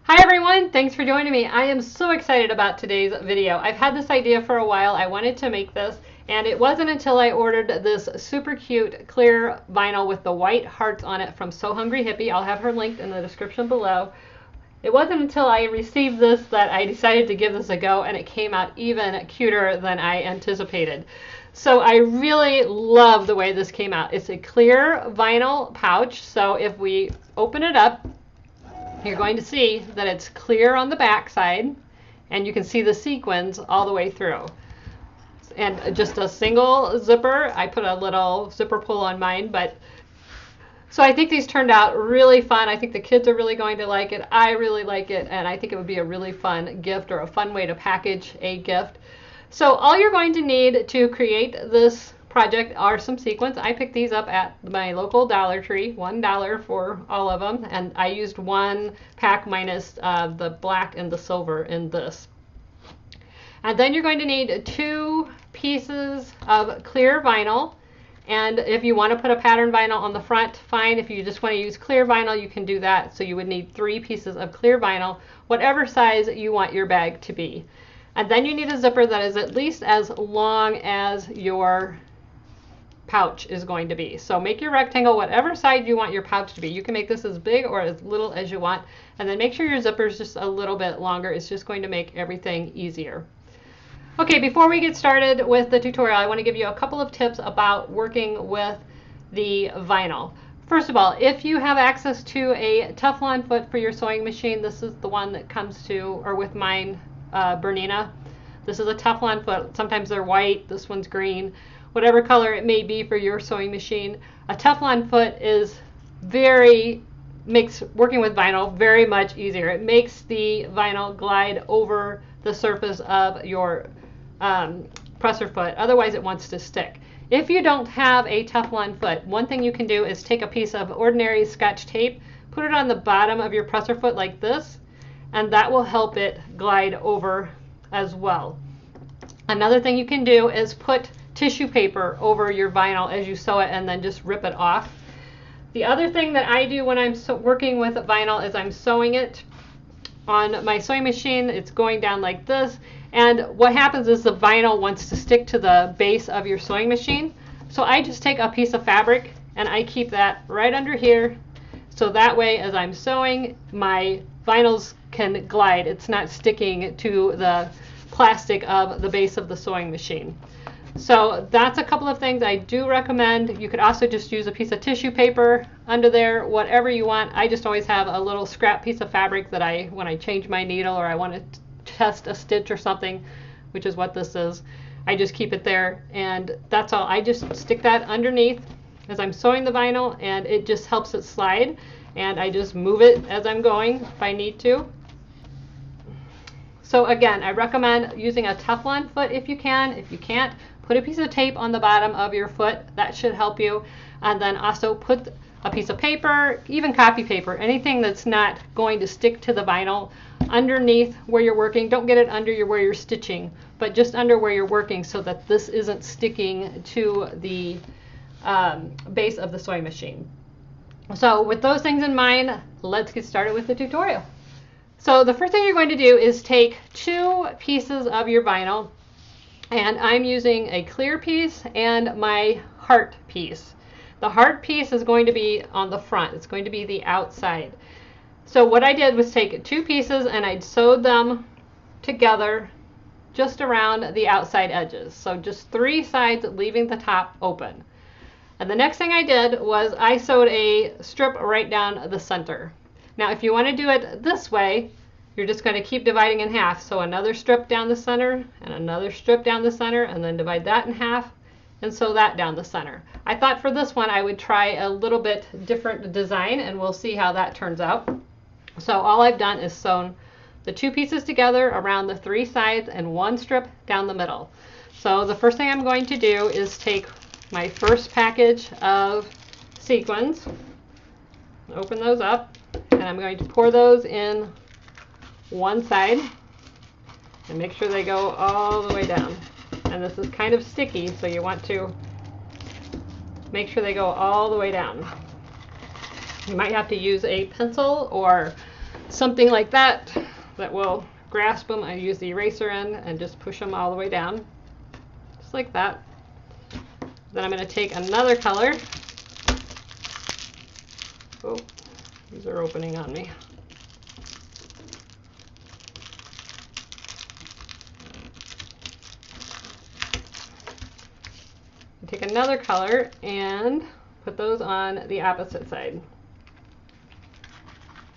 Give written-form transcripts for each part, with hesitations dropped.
Hi everyone, thanks for joining me. I am so excited about today's video. I've had this idea for a while. I wanted to make this, and it wasn't until I ordered this super cute clear vinyl with the white hearts on it from So Hungry Hippie. I'll have her linked in the description below. It wasn't until I received this that I decided to give this a go, and it came out even cuter than I anticipated. So I really love the way this came out. It's a clear vinyl pouch, so if we open it up, you're going to see that it's clear on the back side, and you can see the sequins all the way through. And just a single zipper. I put a little zipper pull on mine, but so I think these turned out really fun. I think the kids are really going to like it. I really like it, and I think it would be a really fun gift or a fun way to package a gift. So all you're going to need to create this project are some sequins. I picked these up at my local Dollar Tree, $1 for all of them, and I used one pack minus the black and the silver in this. And then you're going to need 2 pieces of clear vinyl, and if you want to put a pattern vinyl on the front, fine. If you just want to use clear vinyl, you can do that. So you would need 3 pieces of clear vinyl, whatever size you want your bag to be. And then you need a zipper that is at least as long as your pouch is going to be. So make your rectangle whatever side you want your pouch to be. You can make this as big or as little as you want, and then make sure your zipper is just a little bit longer. It's just going to make everything easier. Okay, before we get started with the tutorial, I want to give you a couple of tips about working with the vinyl. First of all, if you have access to a Teflon foot for your sewing machine, this is the one that comes to, or with mine, Bernina. This is a Teflon foot. Sometimes they're white, this one's green. Whatever color it may be for your sewing machine. A Teflon foot makes working with vinyl very much easier. It makes the vinyl glide over the surface of your presser foot. Otherwise it wants to stick. If you don't have a Teflon foot, one thing you can do is take a piece of ordinary Scotch tape, put it on the bottom of your presser foot like this, and that will help it glide over as well. Another thing you can do is put tissue paper over your vinyl as you sew it and then just rip it off. The other thing that I do when I'm working with vinyl is I'm sewing it on my sewing machine. It's going down like this, and what happens is the vinyl wants to stick to the base of your sewing machine. So I just take a piece of fabric and I keep that right under here, so that way as I'm sewing, my vinyls can glide. It's not sticking to the plastic of the base of the sewing machine. So that's a couple of things I do recommend. You could also just use a piece of tissue paper under there, whatever you want. I just always have a little scrap piece of fabric that when I change my needle or I want to test a stitch or something, which is what this is, I just keep it there, and that's all. I just stick that underneath as I'm sewing the vinyl, and it just helps it slide, and I just move it as I'm going if I need to. So again, I recommend using a Teflon foot if you can. If you can't, put a piece of tape on the bottom of your foot. That should help you. And then also put a piece of paper, even copy paper, anything that's not going to stick to the vinyl underneath where you're working. Don't get it under where you're stitching, but just under where you're working so that this isn't sticking to the base of the sewing machine. So with those things in mind, let's get started with the tutorial. So the first thing you're going to do is take 2 pieces of your vinyl, and I'm using a clear piece and my heart piece. The heart piece is going to be on the front. It's going to be the outside. So what I did was take 2 pieces and I sewed them together just around the outside edges. So just 3 sides, leaving the top open. And the next thing I did was I sewed a strip right down the center. Now if you want to do it this way, you're just going to keep dividing in half. So another strip down the center and another strip down the center, and then divide that in half and sew that down the center. I thought for this one I would try a little bit different design, and we'll see how that turns out. So all I've done is sewn the 2 pieces together around the 3 sides and 1 strip down the middle. So the first thing I'm going to do is take my first package of sequins, open those up, and I'm going to pour those in one side and make sure they go all the way down. And this is kind of sticky, so you want to make sure they go all the way down. You might have to use a pencil or something like that that will grasp them, I use the eraser end and just push them all the way down, just like that. Then I'm going to take another color. Oh, these are opening on me. Take another color and put those on the opposite side.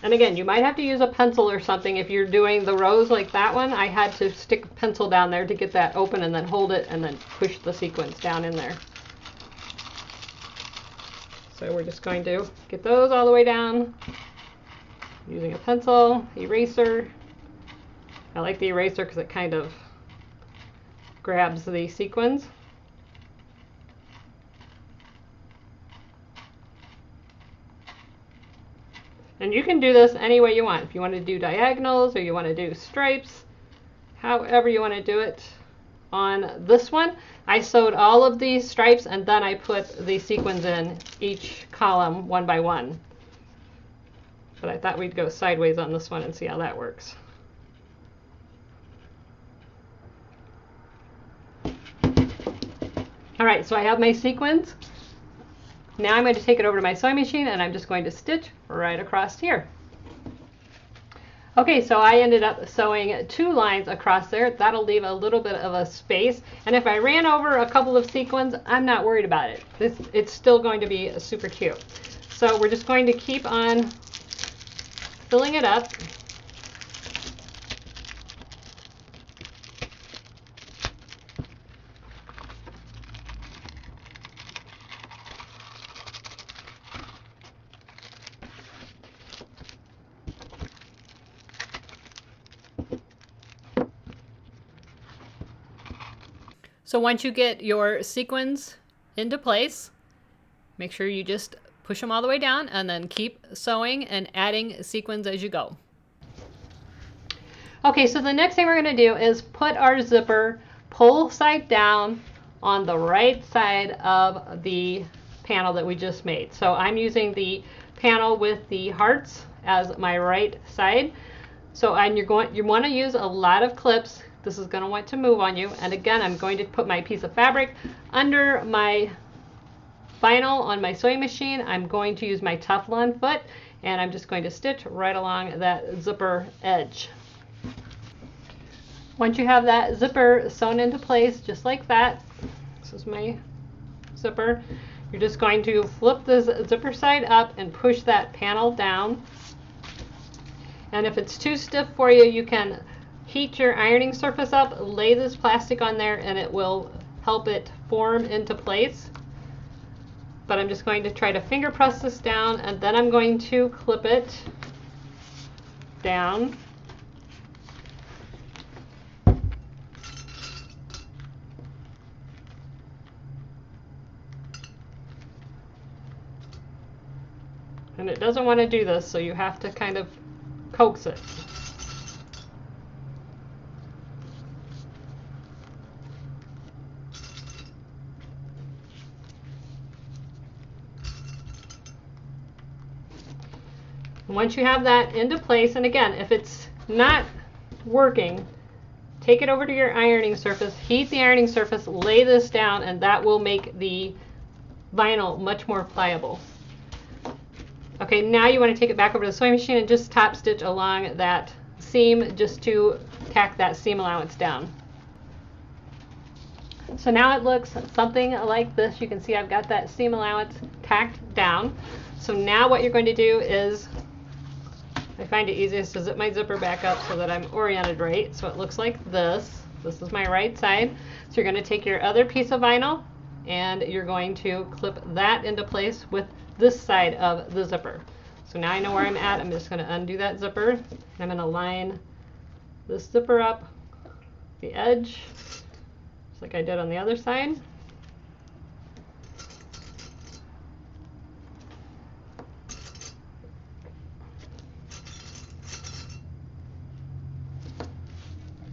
And again, you might have to use a pencil or something if you're doing the rows like that one. I had to stick a pencil down there to get that open and then hold it and then push the sequins down in there. So we're just going to get those all the way down using a pencil, eraser. I like the eraser because it kind of grabs the sequins. And you can do this any way you want. If you want to do diagonals or you want to do stripes, however you want to do it. On this one, I sewed all of these stripes and then I put the sequins in each column one by one. But I thought we'd go sideways on this one and see how that works. All right, so I have my sequins. Now I'm going to take it over to my sewing machine and I'm just going to stitch right across here. Okay, so I ended up sewing 2 lines across there. That'll leave a little bit of a space. And if I ran over a couple of sequins, I'm not worried about it. It's still going to be super cute. So we're just going to keep on filling it up. So once you get your sequins into place, make sure you just push them all the way down and then keep sewing and adding sequins as you go. Okay, so the next thing we're going to do is put our zipper pull side down on the right side of the panel that we just made. So I'm using the panel with the hearts as my right side. So you want to use a lot of clips. This is going to want to move on you. And again, I'm going to put my piece of fabric under my vinyl on my sewing machine. I'm going to use my Teflon foot and I'm just going to stitch right along that zipper edge. Once you have that zipper sewn into place just like that, this is my zipper, you're just going to flip the zipper side up and push that panel down. And if it's too stiff for you, you can heat your ironing surface up, lay this plastic on there, and it will help it form into place. But I'm just going to try to finger press this down, and then I'm going to clip it down. And it doesn't want to do this, so you have to kind of coax it. Once you have that into place, and again, if it's not working, take it over to your ironing surface, heat the ironing surface, lay this down, and that will make the vinyl much more pliable. Okay, now you want to take it back over to the sewing machine and just top stitch along that seam just to tack that seam allowance down. So now it looks something like this. You can see I've got that seam allowance tacked down. So now what you're going to do is, I find it easiest to zip my zipper back up so that I'm oriented right. So it looks like this. This is my right side. So you're going to take your other piece of vinyl and you're going to clip that into place with this side of the zipper. So now I know where I'm at. I'm just going to undo that zipper. And I'm going to line this zipper up the edge, just like I did on the other side.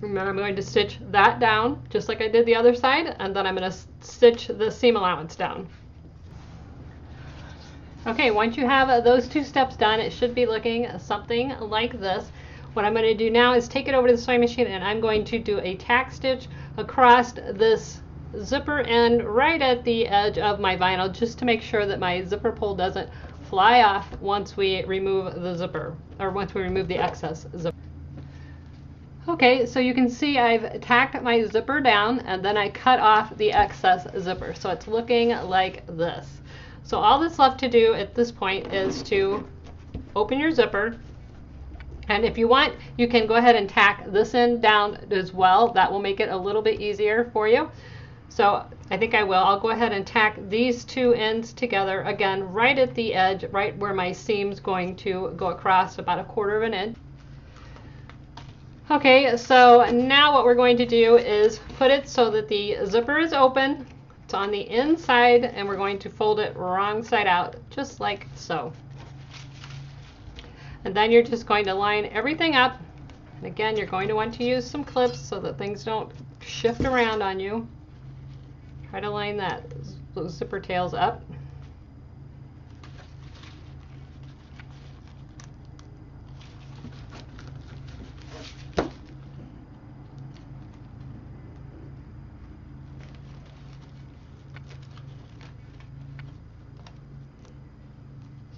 And then I'm going to stitch that down just like I did the other side, and then I'm going to stitch the seam allowance down. Okay, once you have those two steps done, it should be looking something like this. What I'm going to do now is take it over to the sewing machine, and I'm going to do a tack stitch across this zipper end right at the edge of my vinyl, just to make sure that my zipper pull doesn't fly off once we remove the zipper, or once we remove the excess zipper. Okay, so you can see I've tacked my zipper down, and then I cut off the excess zipper, so it's looking like this. So all that's left to do at this point is to open your zipper, and if you want, you can go ahead and tack this end down as well. That will make it a little bit easier for you. So I think I will. I'll go ahead and tack these two ends together again right at the edge, right where my seam's going to go across, about 1/4 of an inch. Okay, so now what we're going to do is put it so that the zipper is open. It's on the inside, and we're going to fold it wrong side out, just like so. And then you're just going to line everything up. And again, you're going to want to use some clips so that things don't shift around on you. Try to line those zipper tails up.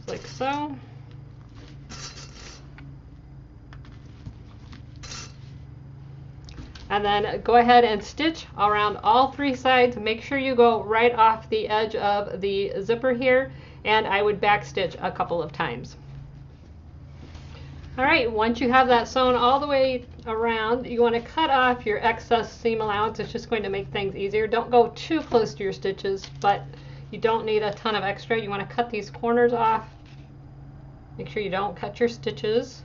Like so. And then go ahead and stitch around all 3 sides. Make sure you go right off the edge of the zipper here, and I would back stitch a couple of times. All right, once you have that sewn all the way around, you want to cut off your excess seam allowance. It's just going to make things easier. Don't go too close to your stitches, but you don't need a ton of extra. You want to cut these corners off. Make sure you don't cut your stitches.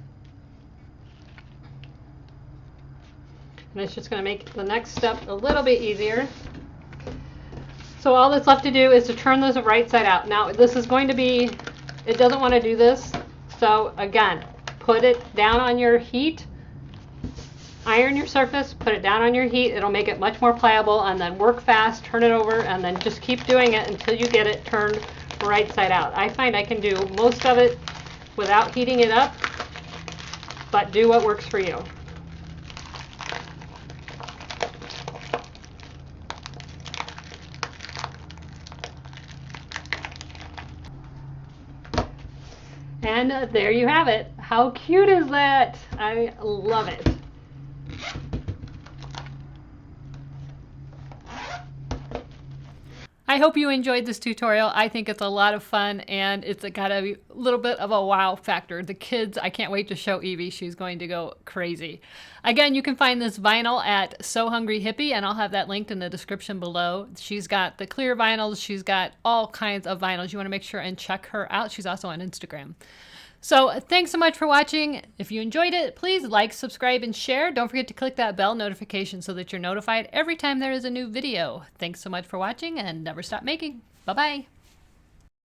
And it's just going to make the next step a little bit easier. So all that's left to do is to turn this right side out. Now this is going to be, it doesn't want to do this. So again, put it down on your heat. Iron your surface, put it down on your heat. It'll make it much more pliable, and then work fast, turn it over, and then just keep doing it until you get it turned right side out. I find I can do most of it without heating it up, but do what works for you. And there you have it. How cute is that? I love it. I hope you enjoyed this tutorial. I think it's a lot of fun, and it's got a little bit of a wow factor. The kids, I can't wait to show Evie. She's going to go crazy. Again, you can find this vinyl at So Hungry Hippie, and I'll have that linked in the description below. She's got the clear vinyls. She's got all kinds of vinyls. You want to make sure and check her out. She's also on Instagram. So thanks so much for watching. If you enjoyed it, please like, subscribe, and share. Don't forget to click that bell notification so that you're notified every time there is a new video. Thanks so much for watching, and never stop making. Bye-bye.